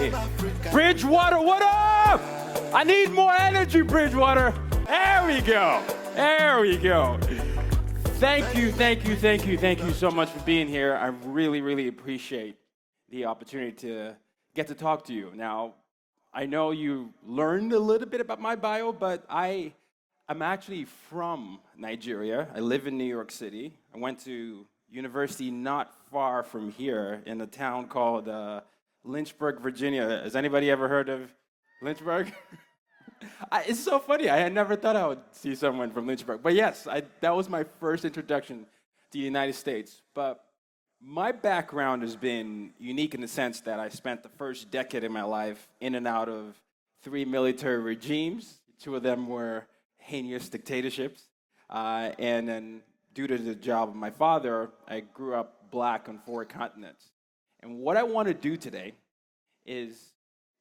Hey, Bridgewater, what up? I need more energy, Bridgewater. There we go. There we go. Thank you so much for being here. I really appreciate the opportunity to get to talk to you. Now, I know you learned a little bit about my bio, but I'm actually from Nigeria. I live in New York City. I went to university not far from here in a town called Lynchburg, Virginia. Has anybody ever heard of Lynchburg? It's so funny. I had never thought I would see someone from Lynchburg. But yes, that was my first introduction to the United States. But my background has been unique in the sense that I spent the first decade of my life in and out of 3 military regimes. 2 of them were heinous dictatorships. And then due to the job of my father, I grew up black on 4 continents. And what I want to do today is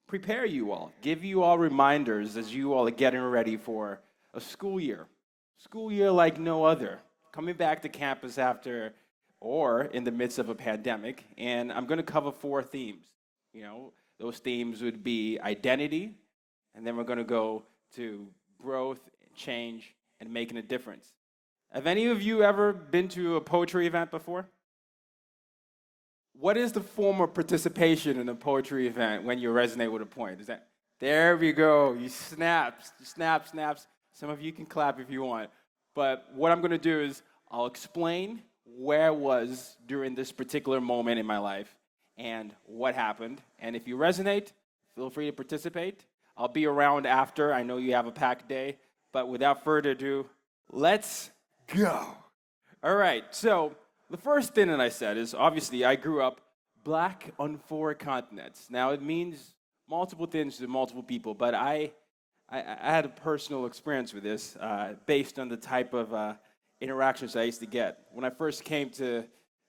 prepare you all, give you all reminders as you all are getting ready for a school year like no other, coming back to campus after or in the midst of a pandemic. And I'm going to cover 4 themes. You know, those themes would be identity, and then we're going to go to growth, change, and making a difference. Have any of you ever been to a poetry event before? What is the form of participation in a poetry event when you resonate with a point? Is that, there we go, you snap. Some of you can clap if you want. But what I'm going to do is I'll explain where I was during this particular moment in my life and what happened. And if you resonate, feel free to participate. I'll be around after. I know you have a packed day. But without further ado, let's go. All right, so the first thing that I said is, obviously, I grew up black on 4 continents. Now, it means multiple things to multiple people, but I had a personal experience with this based on the type of interactions I used to get. When I first came to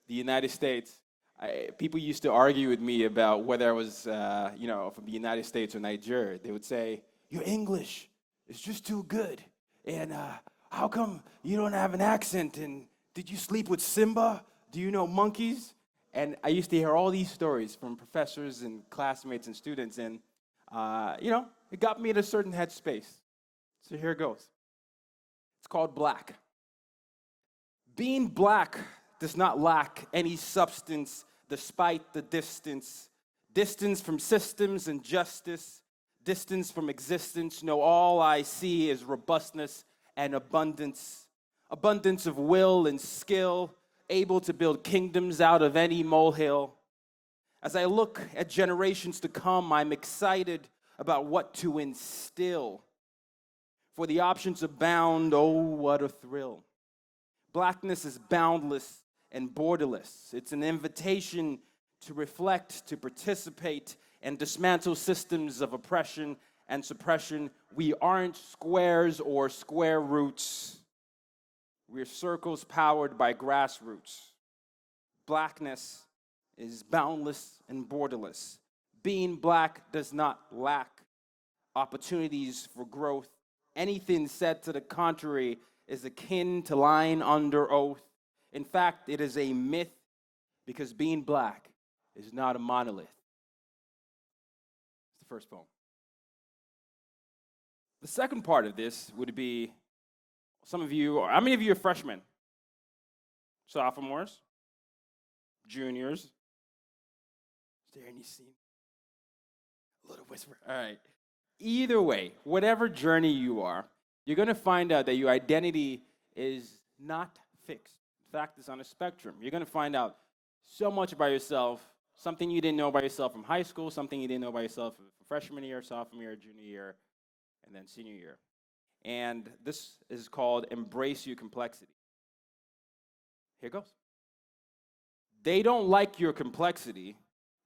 the United States, people used to argue with me about whether I was, from the United States or Nigeria. They would say, "Your English is just too good, and how come you don't have an accent, and did you sleep with Simba? Do you know monkeys?" And I used to hear all these stories from professors and classmates and students, and, it got me in a certain headspace. So here it goes. It's called black. Being black does not lack any substance despite the distance. Distance from systems and justice, distance from existence. No, all I see is robustness and abundance. Abundance of will and skill, able to build kingdoms out of any molehill. As I look at generations to come, I'm excited about what to instill. For the options abound, oh, what a thrill. Blackness is boundless and borderless. It's an invitation to reflect, to participate, and dismantle systems of oppression and suppression. We aren't squares or square roots. We're circles powered by grassroots. Blackness is boundless and borderless. Being black does not lack opportunities for growth. Anything said to the contrary is akin to lying under oath. In fact, it is a myth because being black is not a monolith. It's the first poem. The second part of this would be, some of you, how many of you are freshmen? Sophomores? Juniors? Is there any scene? A little whisper. All right. Either way, whatever journey you are, you're going to find out that your identity is not fixed. In fact, it's on a spectrum. You're going to find out so much about yourself, something you didn't know about yourself from high school, something you didn't know about yourself from freshman year, sophomore year, junior year, and then senior year. And this is called Embrace Your Complexity. Here goes. They don't like your complexity,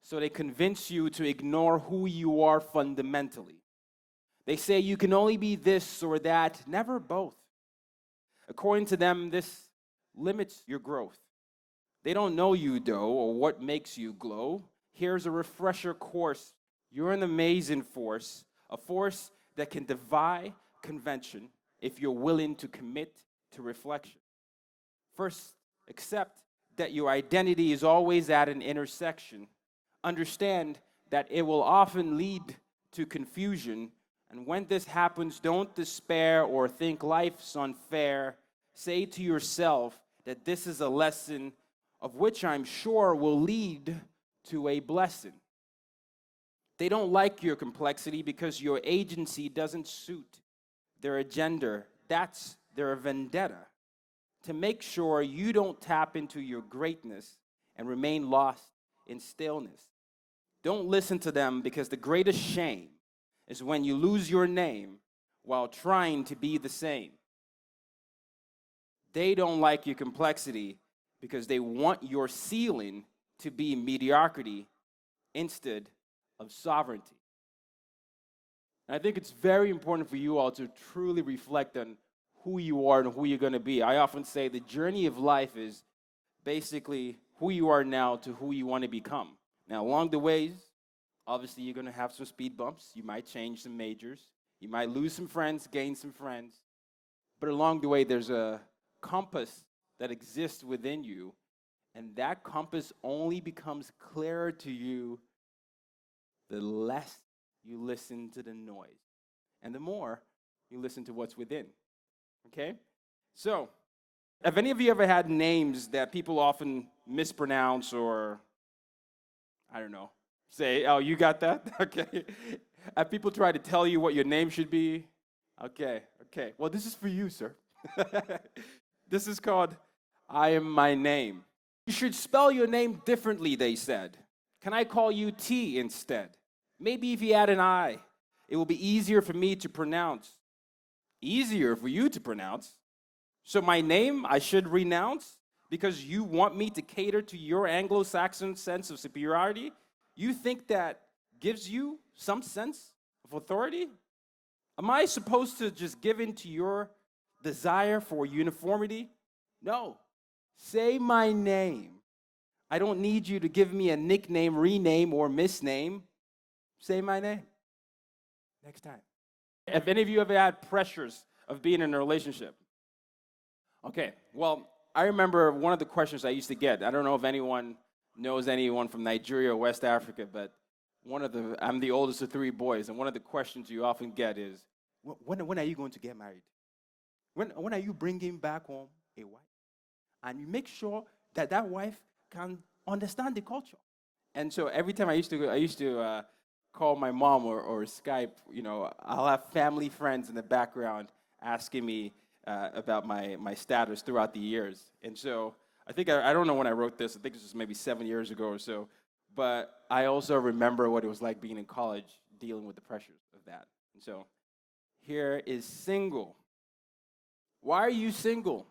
so they convince you to ignore who you are fundamentally. They say you can only be this or that, never both. According to them, this limits your growth. They don't know you, though, or what makes you glow. Here's a refresher course. You're an amazing force, a force that can defy convention if you're willing to commit to reflection. First, accept that your identity is always at an intersection. Understand that it will often lead to confusion. And when this happens, don't despair or think life's unfair. Say to yourself that this is a lesson of which I'm sure will lead to a blessing. They don't like your complexity because your agency doesn't suit their agenda. That's their vendetta. To make sure you don't tap into your greatness and remain lost in stillness. Don't listen to them, because the greatest shame is when you lose your name while trying to be the same. They don't like your complexity because they want your ceiling to be mediocrity instead of sovereignty. And I think it's very important for you all to truly reflect on who you are and who you're going to be. I often say the journey of life is basically who you are now to who you want to become. Now, along the ways, obviously, you're going to have some speed bumps. You might change some majors. You might lose some friends, gain some friends. But along the way, there's a compass that exists within you, and that compass only becomes clearer to you the less you listen to the noise, and the more you listen to what's within. Okay? So, have any of you ever had names that people often mispronounce or, I don't know, say, oh, you got that? Okay. Have people try to tell you what your name should be? Okay. Well, this is for you, sir. This is called I Am My Name. You should spell your name differently, they said. Can I call you T instead? Maybe if you add an I, it will be easier for me to pronounce. Easier for you to pronounce. So my name I should renounce because you want me to cater to your Anglo-Saxon sense of superiority? You think that gives you some sense of authority? Am I supposed to just give in to your desire for uniformity? No. Say my name. I don't need you to give me a nickname, rename, or misname. Say my name. Next time. Have any of you ever had pressures of being in a relationship? Okay, well, I remember one of the questions I used to get. I don't know if anyone knows anyone from Nigeria or West Africa, but I'm the oldest of three boys, and one of the questions you often get is, when are you going to get married? When are you bringing back home a wife? And you make sure that that wife can understand the culture. And so every time I used to call my mom or Skype, I'll have family friends in the background asking me about my status throughout the years. And so I think, I don't know when I wrote this, I think this was maybe 7 years ago or so, but I also remember what it was like being in college, dealing with the pressures of that. And so here is single. Why are you single?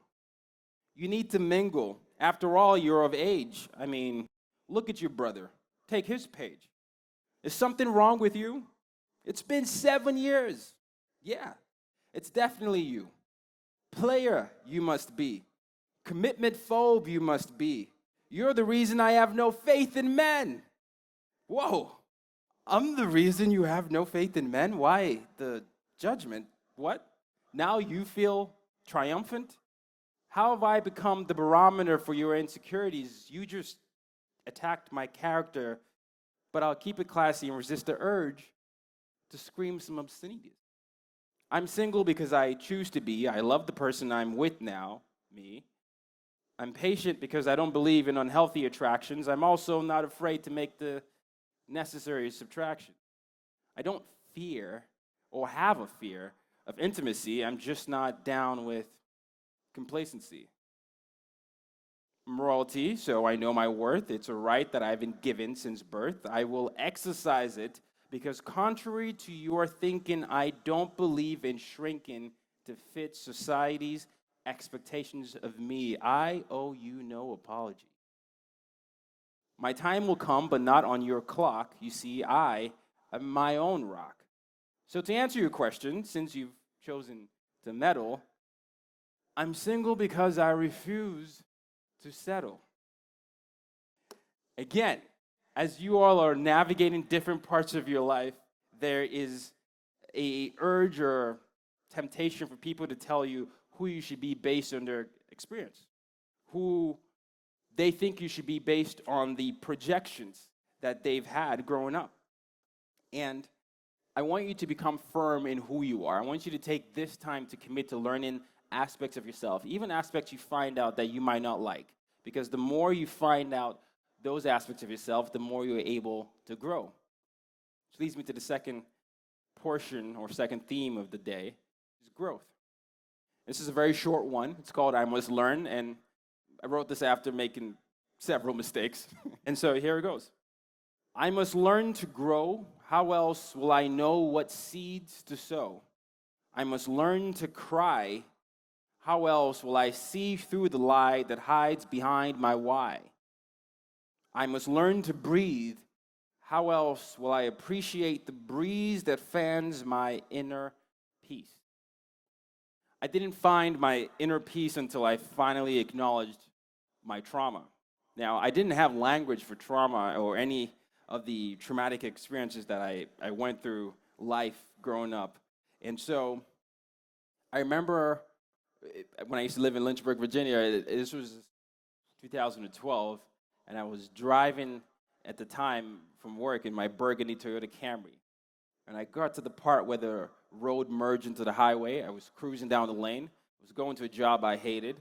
You need to mingle. After all, you're of age. I mean, look at your brother. Take his page. Is something wrong with you? It's been 7 years. Yeah, it's definitely you. Player, you must be. Commitment phobe, you must be. You're the reason I have no faith in men. Whoa, I'm the reason you have no faith in men? Why? The judgment. What? Now you feel triumphant? How have I become the barometer for your insecurities? You just attacked my character, but I'll keep it classy and resist the urge to scream some obscenities. I'm single because I choose to be. I love the person I'm with now, me. I'm patient because I don't believe in unhealthy attractions. I'm also not afraid to make the necessary subtraction. I don't fear or have a fear of intimacy. I'm just not down with complacency. I'm royalty, so I know my worth. It's a right that I've been given since birth. I will exercise it because contrary to your thinking, I don't believe in shrinking to fit society's expectations of me. I owe you no apology. My time will come, but not on your clock. You see, I am my own rock. So to answer your question, since you've chosen to meddle, I'm single because I refuse to settle. Again, as you all are navigating different parts of your life, there is a urge or temptation for people to tell you who you should be based on their experience, who they think you should be based on the projections that they've had growing up. And I want you to become firm in who you are. I want you to take this time to commit to learning aspects of yourself, even aspects you find out that you might not like. Because the more you find out those aspects of yourself, the more you're able to grow. Which leads me to the second portion or second theme of the day, is growth. This is a very short one. It's called I Must Learn, and I wrote this after making several mistakes. And so here it goes. I must learn to grow. How else will I know what seeds to sow? I must learn to cry. How else will I see through the lie that hides behind my why? I must learn to breathe. How else will I appreciate the breeze that fans my inner peace? I didn't find my inner peace until I finally acknowledged my trauma. Now, I didn't have language for trauma or any of the traumatic experiences that I went through life growing up. And so I remember when I used to live in Lynchburg, Virginia, this was 2012, and I was driving at the time from work in my burgundy Toyota Camry. And I got to the part where the road merged into the highway. I was cruising down the lane. I was going to a job I hated.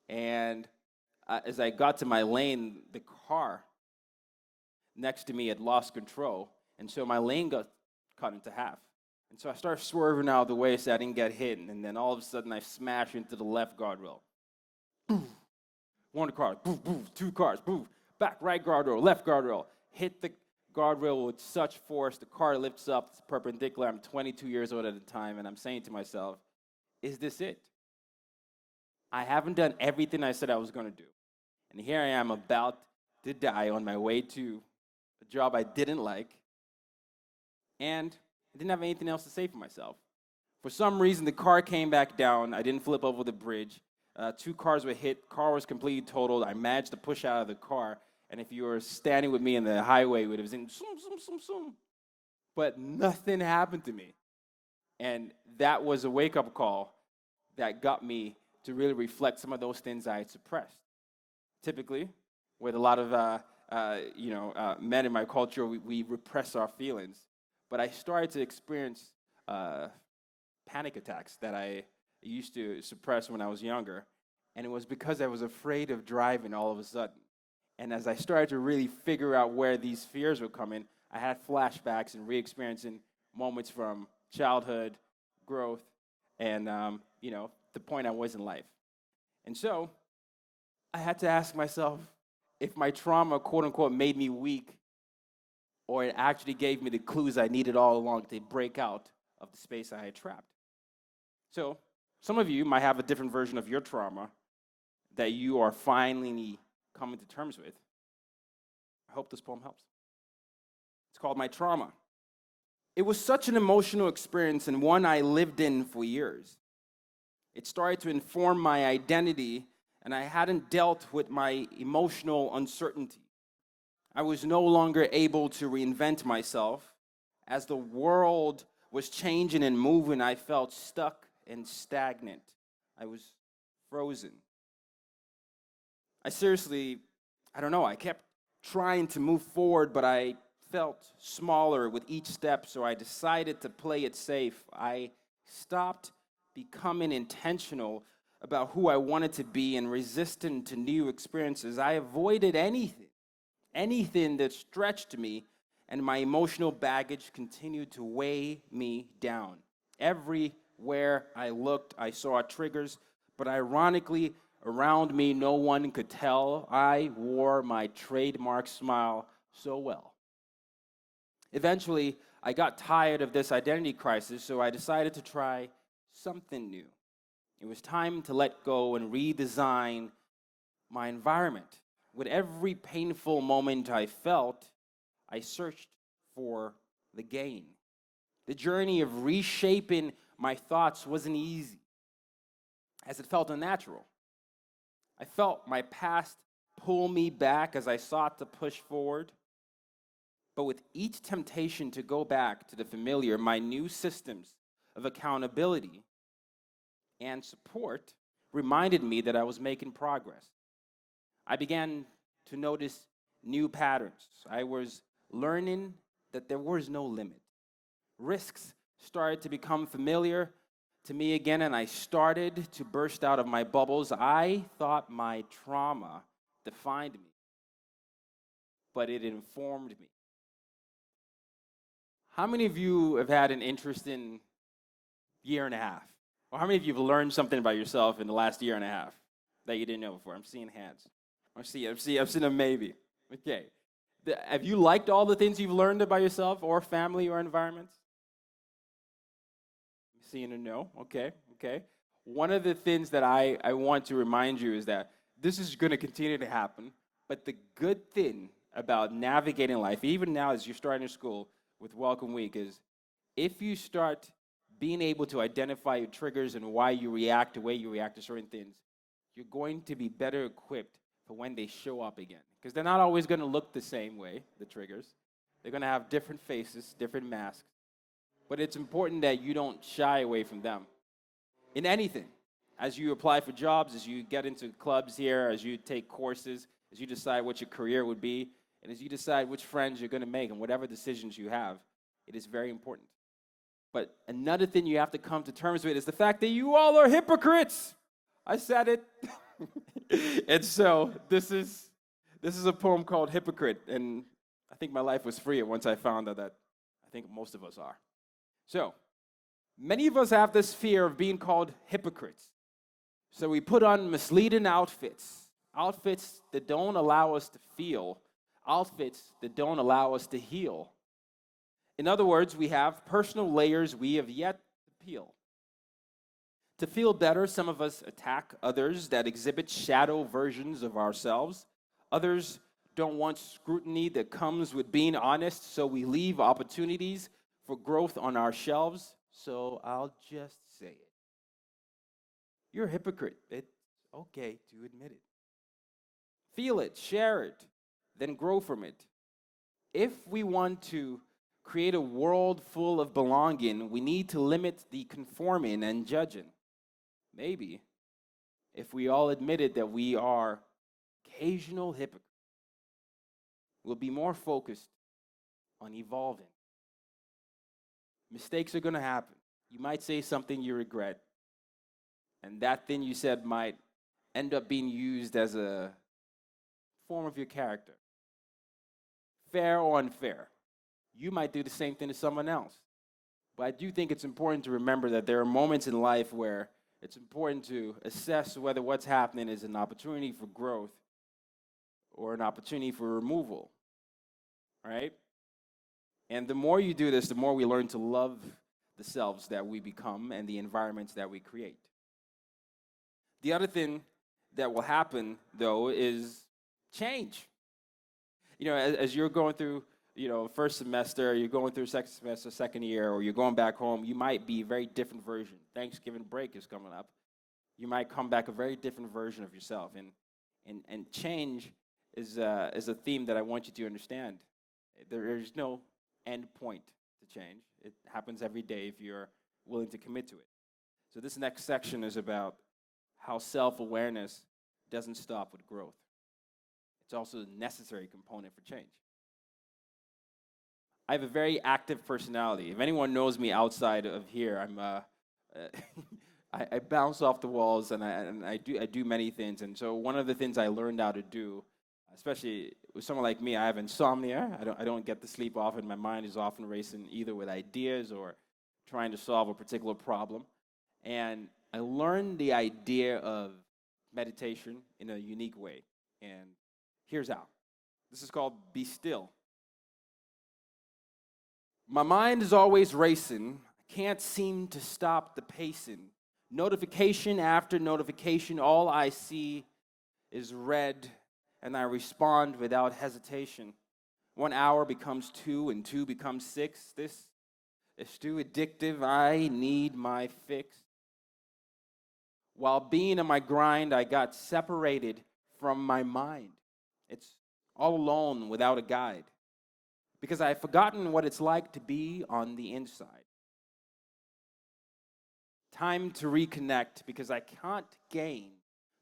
And as I got to my lane, the car next to me had lost control. And so my lane got cut into half. And so I started swerving out of the way so I didn't get hit. And then all of a sudden, I smashed into the left guardrail. Boof. One car, boof, boof. Two cars, boof. Back, right guardrail, left guardrail. Hit the guardrail with such force, the car lifts up, it's perpendicular. I'm 22 years old at the time, and I'm saying to myself, is this it? I haven't done everything I said I was going to do. And here I am about to die on my way to a job I didn't like, and I didn't have anything else to say for myself. For some reason, the car came back down. I didn't flip over the bridge. Two cars were hit. Car was completely totaled. I managed to push out of the car. And if you were standing with me in the highway, it would have been zoom, zoom, zoom, zoom. But nothing happened to me. And that was a wake-up call that got me to really reflect some of those things I had suppressed. Typically, with a lot of men in my culture, we repress our feelings. But I started to experience panic attacks that I used to suppress when I was younger. And it was because I was afraid of driving all of a sudden. And as I started to really figure out where these fears were coming, I had flashbacks and re-experiencing moments from childhood, growth, and the point I was in life. And so I had to ask myself if my trauma, quote unquote, made me weak, or it actually gave me the clues I needed all along to break out of the space I had trapped. So some of you might have a different version of your trauma that you are finally coming to terms with. I hope this poem helps. It's called My Trauma. It was such an emotional experience and one I lived in for years. It started to inform my identity, and I hadn't dealt with my emotional uncertainty. I was no longer able to reinvent myself. As the world was changing and moving, I felt stuck and stagnant. I was frozen. I kept trying to move forward, but I felt smaller with each step, so I decided to play it safe. I stopped becoming intentional about who I wanted to be and resistant to new experiences. I avoided anything that stretched me, and my emotional baggage continued to weigh me down. Everywhere I looked, I saw triggers, but ironically, around me, no one could tell I wore my trademark smile so well. Eventually, I got tired of this identity crisis, so I decided to try something new. It was time to let go and redesign my environment. With every painful moment I felt, I searched for the gain. The journey of reshaping my thoughts wasn't easy, as it felt unnatural. I felt my past pull me back as I sought to push forward. But with each temptation to go back to the familiar, my new systems of accountability and support reminded me that I was making progress. I began to notice new patterns. I was learning that there was no limit. Risks started to become familiar to me again, and I started to burst out of my bubbles. I thought my trauma defined me, but it informed me. How many of you have had an interesting year and a half? Or how many of you have learned something about yourself in the last year and a half that you didn't know before? I'm seeing hands. I'm seeing a maybe. Okay. Have you liked all the things you've learned about yourself or family or environments? I'm seeing a no. Okay. One of the things that I want to remind you is that this is going to continue to happen, but the good thing about navigating life, even now as you're starting school with Welcome Week, is if you start being able to identify your triggers and why you react the way you react to certain things, you're going to be better equipped for when they show up again. Because they're not always going to look the same way, the triggers. They're going to have different faces, different masks. But it's important that you don't shy away from them in anything. As you apply for jobs, as you get into clubs here, as you take courses, as you decide what your career would be, and as you decide which friends you're going to make and whatever decisions you have, it is very important. But another thing you have to come to terms with is the fact that you all are hypocrites. I said it. And so this is a poem called Hypocrite, and I think my life was freer once I found out that I think most of us are. So, many of us have this fear of being called hypocrites. So we put on misleading outfits that don't allow us to feel, outfits that don't allow us to heal. In other words, we have personal layers we have yet to peel. To feel better, some of us attack others that exhibit shadow versions of ourselves. Others don't want scrutiny that comes with being honest, so we leave opportunities for growth on our shelves. So I'll just say it. You're a hypocrite. It's okay to admit it. Feel it, share it, then grow from it. If we want to create a world full of belonging, we need to limit the conforming and judging. Maybe if we all admitted that we are occasional hypocrites, we'll be more focused on evolving. Mistakes are going to happen. You might say something you regret, and that thing you said might end up being used as a form of your character. Fair or unfair. You might do the same thing to someone else. But I do think it's important to remember that there are moments in life where it's important to assess whether what's happening is an opportunity for growth or an opportunity for removal, right? And the more you do this, the more we learn to love the selves that we become and the environments that we create. The other thing that will happen, though, is change. As you're going through, first semester, you're going through second semester, second year, or you're going back home, you might be a very different version. Thanksgiving break is coming up. You might come back a very different version of yourself. And change is a theme that I want you to understand. There's no end point to change. It happens every day if you're willing to commit to it. So this next section is about how self-awareness doesn't stop with growth. It's also a necessary component for change. I have a very active personality. If anyone knows me outside of here, I bounce off the walls and I do many things. And so one of the things I learned how to do, especially with someone like me, I have insomnia. I don't get to sleep often. My mind is often racing either with ideas or trying to solve a particular problem. And I learned the idea of meditation in a unique way. And here's how. This is called Be Still. My mind is always racing. I can't seem to stop the pacing. Notification after notification, all I see is red, and I respond without hesitation. 1 hour becomes 2, and 2 becomes 6. This is too addictive. I need my fix. While being on my grind, I got separated from my mind. It's all alone without a guide. Because I've forgotten what it's like to be on the inside. Time to reconnect because I can't gain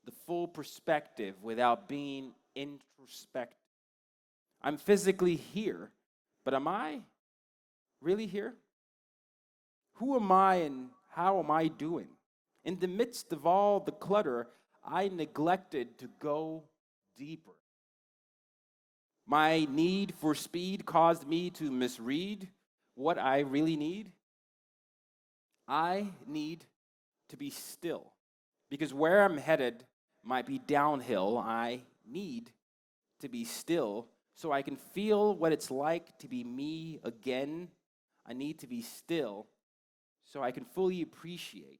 the full perspective without being introspective. I'm physically here, but am I really here? Who am I and how am I doing? In the midst of all the clutter, I neglected to go deeper. My need for speed caused me to misread what I really need. I need to be still because where I'm headed might be downhill. I need to be still so I can feel what it's like to be me again. I need to be still so I can fully appreciate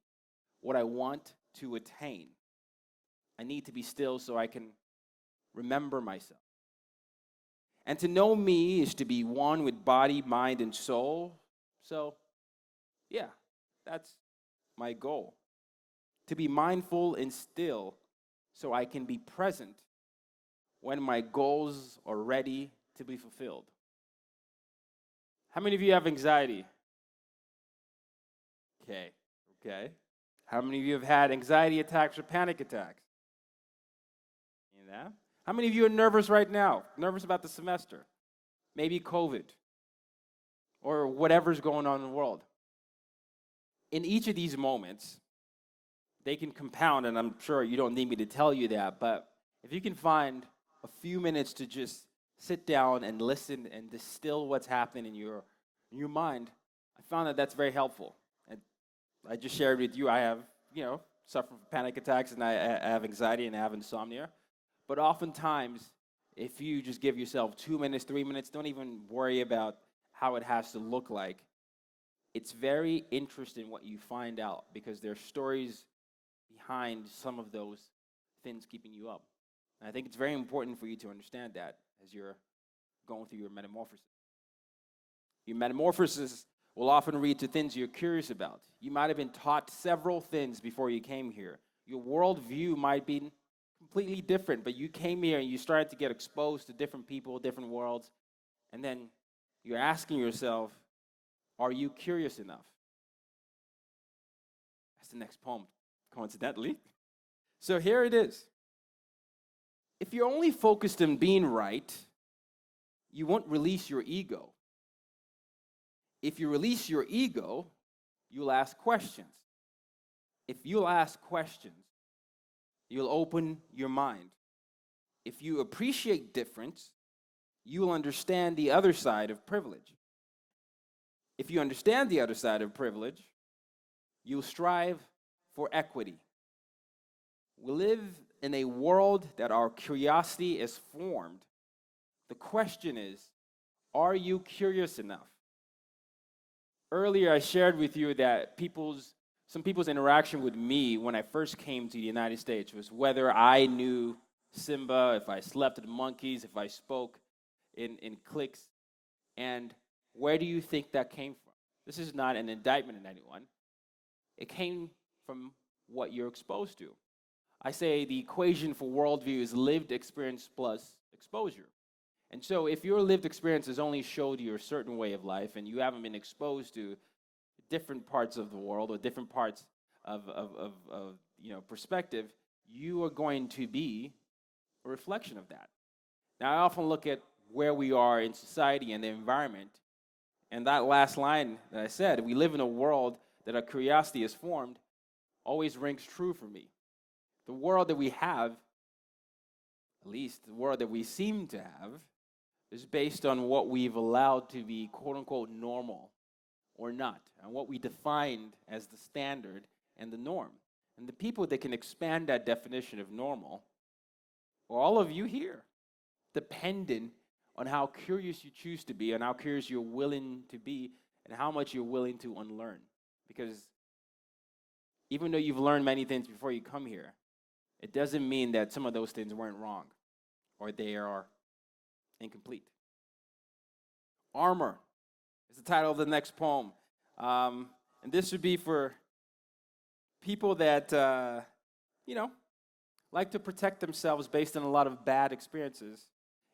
what I want to attain. I need to be still so I can remember myself. And to know me is to be one with body, mind, and soul. So, yeah, that's my goal. To be mindful and still so I can be present when my goals are ready to be fulfilled. How many of you have anxiety? Okay. How many of you have had anxiety attacks or panic attacks? You know? How many of you are nervous right now? Nervous about the semester? Maybe COVID or whatever's going on in the world. In each of these moments, they can compound, and I'm sure you don't need me to tell you that, but if you can find a few minutes to just sit down and listen and distill what's happening in your mind, I found that that's very helpful. And I just shared with you, I have, suffer from panic attacks, and I have anxiety, and I have insomnia. But oftentimes, if you just give yourself 2 minutes, 3 minutes, don't even worry about how it has to look like. It's very interesting what you find out because there are stories behind some of those things keeping you up. And I think it's very important for you to understand that as you're going through your metamorphosis. Your metamorphosis will often lead to things you're curious about. You might have been taught several things before you came here. Your worldview might be completely different, but you came here and you started to get exposed to different people, different worlds, and then you're asking yourself, are you curious enough? That's the next poem, coincidentally. So here it is. If you're only focused on being right, you won't release your ego. If you release your ego, you'll ask questions. If you'll ask questions, you'll open your mind. If you appreciate difference, you'll understand the other side of privilege. If you understand the other side of privilege, you'll strive for equity. We live in a world that our curiosity is formed. The question is, are you curious enough? Earlier, I shared with you that some people's interaction with me when I first came to the United States was whether I knew Simba, if I slept with monkeys, if I spoke in cliques, and where do you think that came from? This is not an indictment on anyone. It came from what you're exposed to. I say the equation for worldview is lived experience plus exposure. And so if your lived experience has only showed you a certain way of life and you haven't been exposed to different parts of the world or different parts of perspective, you are going to be a reflection of that. Now, I often look at where we are in society and the environment, and that last line that I said, we live in a world that our curiosity is formed, always rings true for me. The world that we have, at least the world that we seem to have, is based on what we've allowed to be quote-unquote normal or not, and what we defined as the standard and the norm. And the people that can expand that definition of normal are all of you here, dependent on how curious you choose to be, and how curious you're willing to be, and how much you're willing to unlearn. Because even though you've learned many things before you come here, it doesn't mean that some of those things weren't wrong or they are incomplete. Armor is the title of the next poem. And this would be for people that, like to protect themselves based on a lot of bad experiences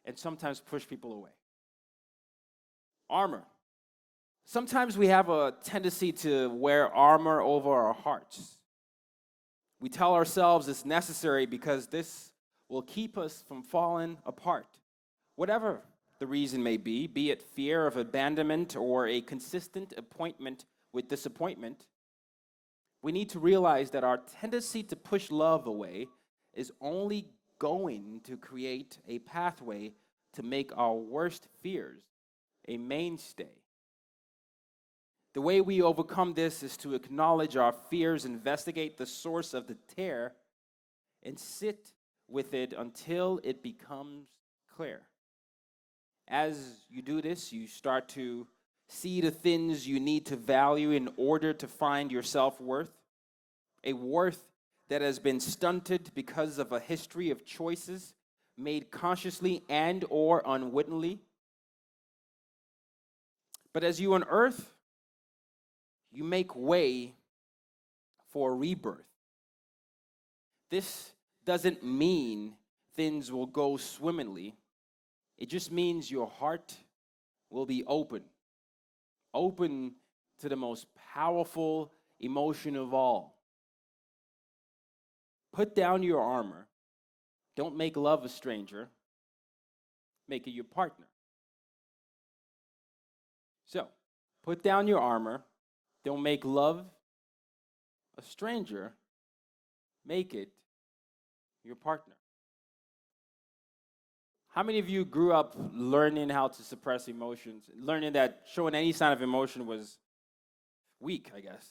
and sometimes push people away. Armor. Sometimes we have a tendency to wear armor over our hearts. We tell ourselves it's necessary because this will keep us from falling apart. Whatever the reason may be it fear of abandonment or a consistent appointment with disappointment, we need to realize that our tendency to push love away is only going to create a pathway to make our worst fears a mainstay. The way we overcome this is to acknowledge our fears, investigate the source of the tear, and sit with it until it becomes clear. As you do this, you start to see the things you need to value in order to find your self-worth, a worth that has been stunted because of a history of choices made consciously and or unwittingly. But as you unearth, you make way for rebirth. This doesn't mean things will go swimmingly. It just means your heart will be open to the most powerful emotion of all. Put down your armor. Don't make love a stranger. Make it your partner. So, put down your armor. Don't make love a stranger. Make it your partner. How many of you grew up learning how to suppress emotions, learning that showing any sign of emotion was weak, I guess?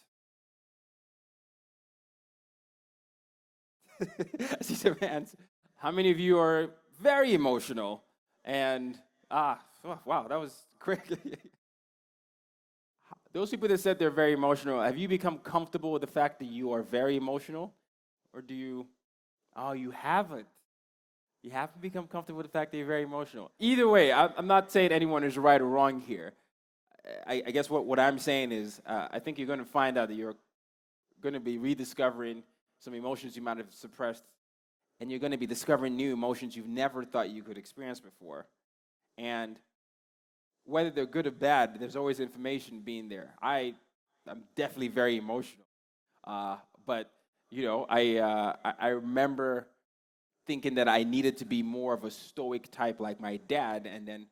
I see some hands. How many of you are very emotional? And, wow, that was quick. Those people that said they're very emotional, have you become comfortable with the fact that you are very emotional? Or do you, you haven't. You have to become comfortable with the fact that you're very emotional. Either way, I'm not saying anyone is right or wrong here. I guess what I'm saying is I think you're going to find out that you're going to be rediscovering some emotions you might have suppressed, and you're going to be discovering new emotions you've never thought you could experience before. And whether they're good or bad, there's always information being there. I'm definitely very emotional. But, I remember thinking that I needed to be more of a stoic type like my dad, and then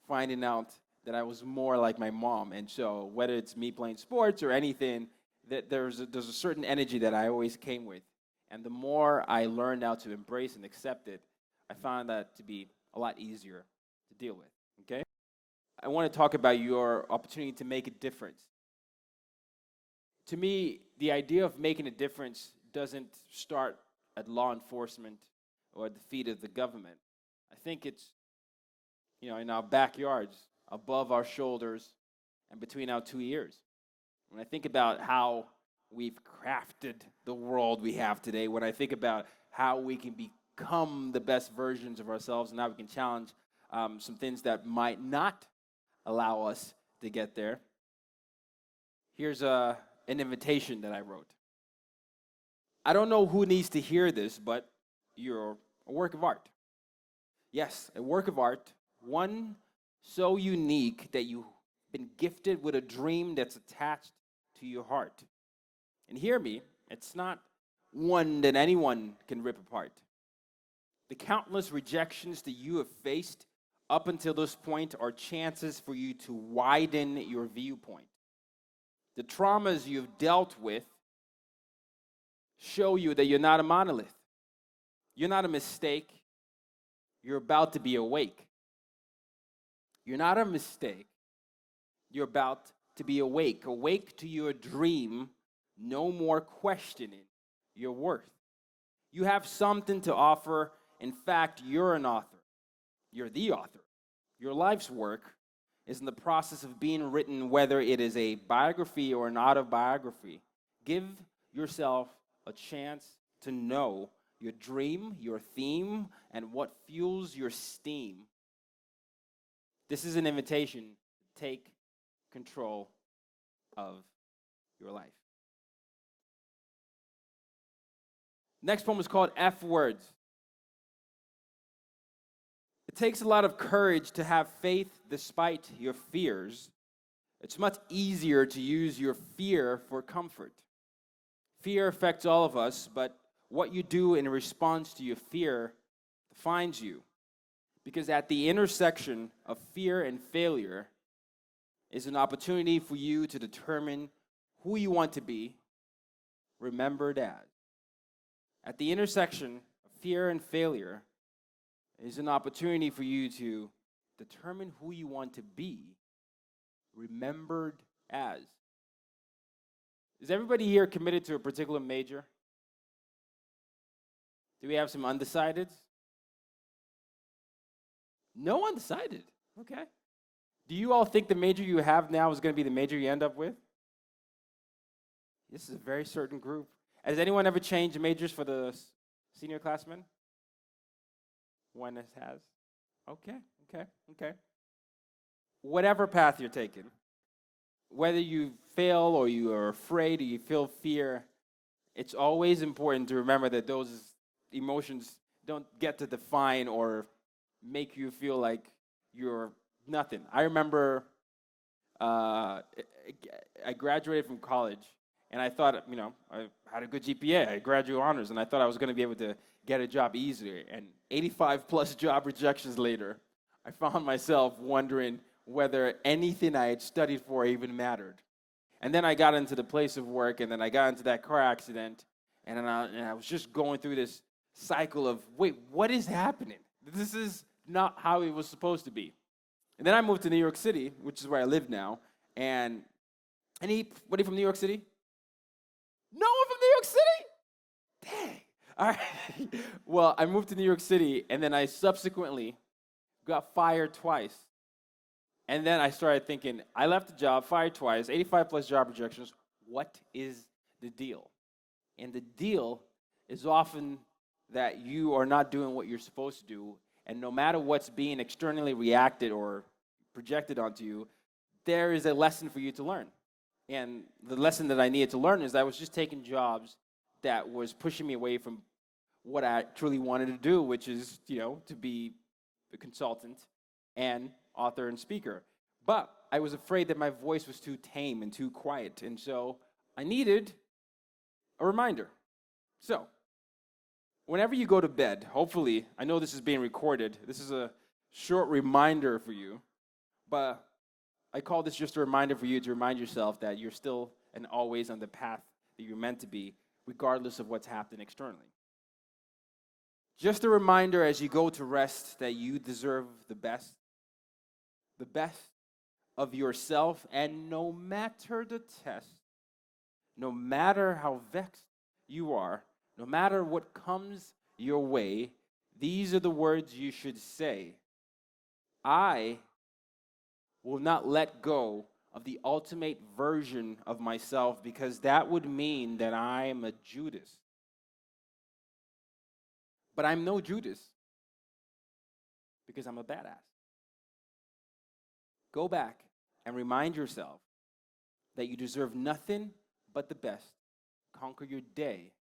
finding out that I was more like my mom. And so whether it's me playing sports or anything, that there's a certain energy that I always came with. And the more I learned how to embrace and accept it, I found that to be a lot easier to deal with, okay? I want to talk about your opportunity to make a difference. To me, the idea of making a difference doesn't start at law enforcement or at the feet of the government. I think it's, in our backyards, above our shoulders, and between our two ears. When I think about how we've crafted the world we have today, when I think about how we can become the best versions of ourselves and how we can challenge some things that might not allow us to get there, here's an invitation that I wrote. I don't know who needs to hear this, but you're a work of art. Yes, a work of art, one so unique that you've been gifted with a dream that's attached to your heart. And hear me, it's not one that anyone can rip apart. The countless rejections that you have faced up until this point are chances for you to widen your viewpoint. The traumas you've dealt with show you that you're not a monolith. You're not a mistake. You're about to be awake. You're not a mistake. You're about to be awake. Awake to your dream. No more questioning your worth. You have something to offer. In fact, you're an author. You're the author. Your life's work is in the process of being written, whether it is a biography or an autobiography. Give yourself a chance to know your dream, your theme, and what fuels your steam. This is an invitation to take control of your life. Next poem is called F Words. It takes a lot of courage to have faith despite your fears. It's much easier to use your fear for comfort. Fear affects all of us, but what you do in response to your fear defines you. Because at the intersection of fear and failure is an opportunity for you to determine who you want to be, remembered as. At the intersection of fear and failure is an opportunity for you to determine who you want to be, remembered as. Is everybody here committed to a particular major? Do we have some undecideds? No undecided. Okay. Do you all think the major you have now is going to be the major you end up with? This is a very certain group. Has anyone ever changed majors for the senior classmen? One has. Okay. Whatever path you're taking, whether you fail or you are afraid or you feel fear, it's always important to remember that those emotions don't get to define or make you feel like you're nothing. I remember I graduated from college, and I thought, I had a good GPA. I had graduate honors, and I thought I was going to be able to get a job easier. And 85 plus job rejections later, I found myself wondering whether anything I had studied for even mattered. And then I got into the place of work, and then I got into that car accident, and I was just going through this cycle of, wait, what is happening? This is not how it was supposed to be. And then I moved to New York City, which is where I live now. And anybody from New York City? No one from New York City? Dang. All right. Well, I moved to New York City, and then I subsequently got fired twice. And then I started thinking, I left the job, fired twice, 85 plus job rejections. What is the deal? And the deal is often that you are not doing what you're supposed to do. And no matter what's being externally reacted or projected onto you, there is a lesson for you to learn. And the lesson that I needed to learn is I was just taking jobs that was pushing me away from what I truly wanted to do, which is, to be a consultant and author and speaker. But I was afraid that my voice was too tame and too quiet. And so I needed a reminder. So whenever you go to bed, hopefully, I know this is being recorded. This is a short reminder for you. But I call this just a reminder for you to remind yourself that you're still and always on the path that you're meant to be, regardless of what's happening externally. Just a reminder as you go to rest that you deserve the best of yourself, and no matter the test, no matter how vexed you are, no matter what comes your way, these are the words you should say. I will not let go of the ultimate version of myself, because that would mean that I am a Judas. But I'm no Judas, because I'm a badass. Go back and remind yourself that you deserve nothing but the best. Conquer your day.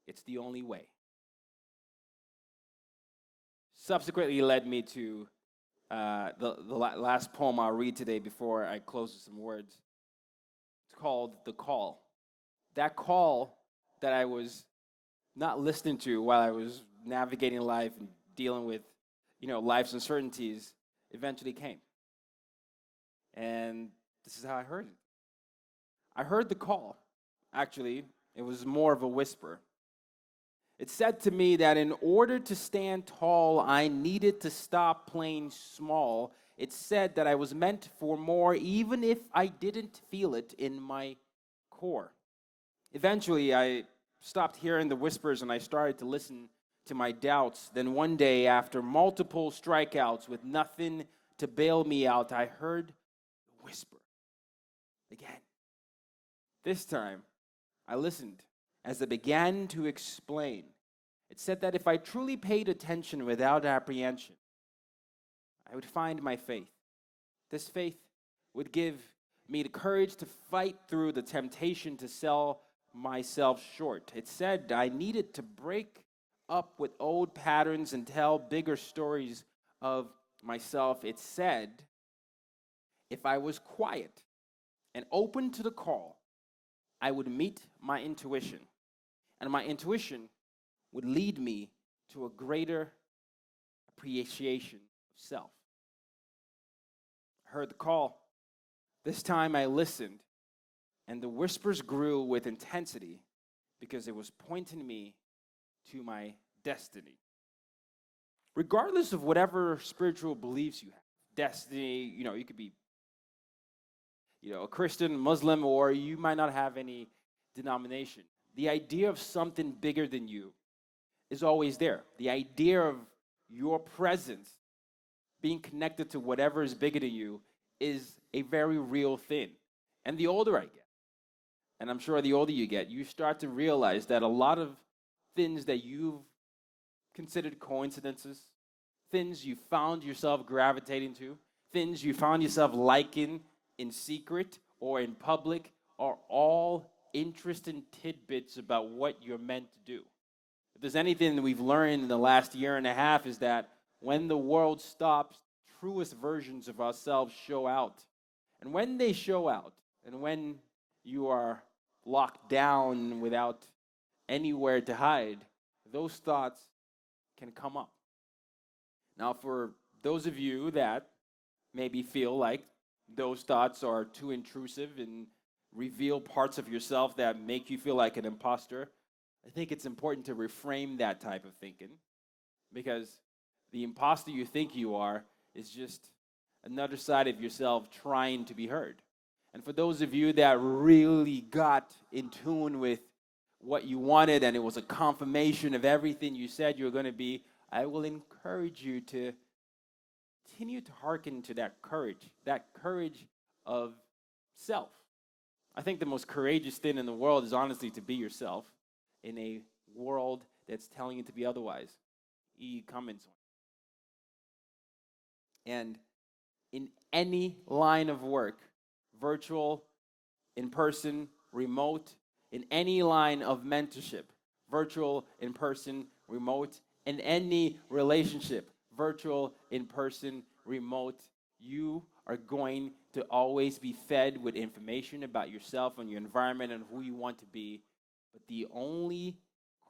It's the only way. Subsequently led me to the last poem I'll read today before I close with some words. It's called The Call. That call that I was not listening to while I was navigating life and dealing with, life's uncertainties eventually came. And this is how I heard it. I heard the call. Actually, it was more of a whisper. It said to me that in order to stand tall, I needed to stop playing small. It said that I was meant for more, even if I didn't feel it in my core. Eventually, I stopped hearing the whispers and I started to listen to my doubts. Then one day, after multiple strikeouts with nothing to bail me out, I heard the whisper again. This time, I listened as it began to explain. It said that if I truly paid attention without apprehension, I would find my faith. This faith would give me the courage to fight through the temptation to sell myself short. It said I needed to break up with old patterns and tell bigger stories of myself. It said if I was quiet and open to the call, I would meet my intuition, and my intuition would lead me to a greater appreciation of self. I heard the call. This time I listened, And the whispers grew with intensity because it was pointing me to my destiny. Regardless of whatever spiritual beliefs you have, destiny, you could be, a Christian, Muslim, or you might not have any denomination. The idea of something bigger than you is always there. The idea of your presence being connected to whatever is bigger than you is a very real thing. And the older I get, and I'm sure the older you get, you start to realize that a lot of things that you've considered coincidences, things you found yourself gravitating to, things you found yourself liking in secret or in public, are all interesting tidbits about what you're meant to do. If there's anything that we've learned in the last year and a half, is that when the world stops, truest versions of ourselves show out. And when they show out, and when you are locked down without anywhere to hide, those thoughts can come up. Now, for those of you that maybe feel like those thoughts are too intrusive and reveal parts of yourself that make you feel like an imposter, I think it's important to reframe that type of thinking, because the imposter you think you are is just another side of yourself trying to be heard. And for those of you that really got in tune with what you wanted and it was a confirmation of everything you said you were going to be, I will encourage you to continue to hearken to that courage of self. I think the most courageous thing in the world is honestly to be yourself in a world that's telling you to be otherwise. E. Cummins. And in any line of work, virtual, in person, remote, in any line of mentorship, virtual, in person, remote, in any relationship, virtual, in person, remote, you are going to always be fed with information about yourself and your environment and who you want to be. But the only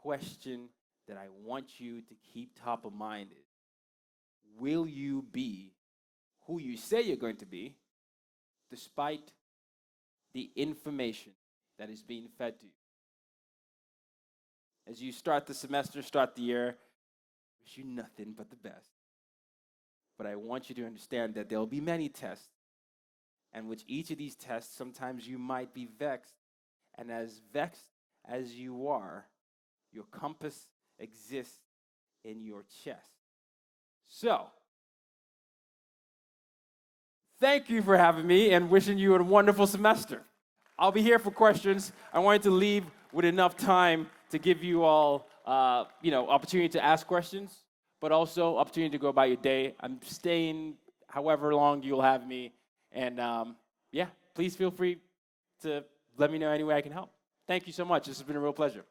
question that I want you to keep top of mind is, will you be who you say you're going to be, despite the information that is being fed to you? As you start the semester, start the year, I wish you nothing but the best. But I want you to understand that there will be many tests, and with each of these tests, sometimes you might be vexed. And as vexed as you are, your compass exists in your chest. So, thank you for having me and wishing you a wonderful semester. I'll be here for questions. I wanted to leave with enough time to give you all, opportunity to ask questions, but also opportunity to go about your day. I'm staying however long you'll have me. And please feel free to let me know any way I can help. Thank you so much. This has been a real pleasure.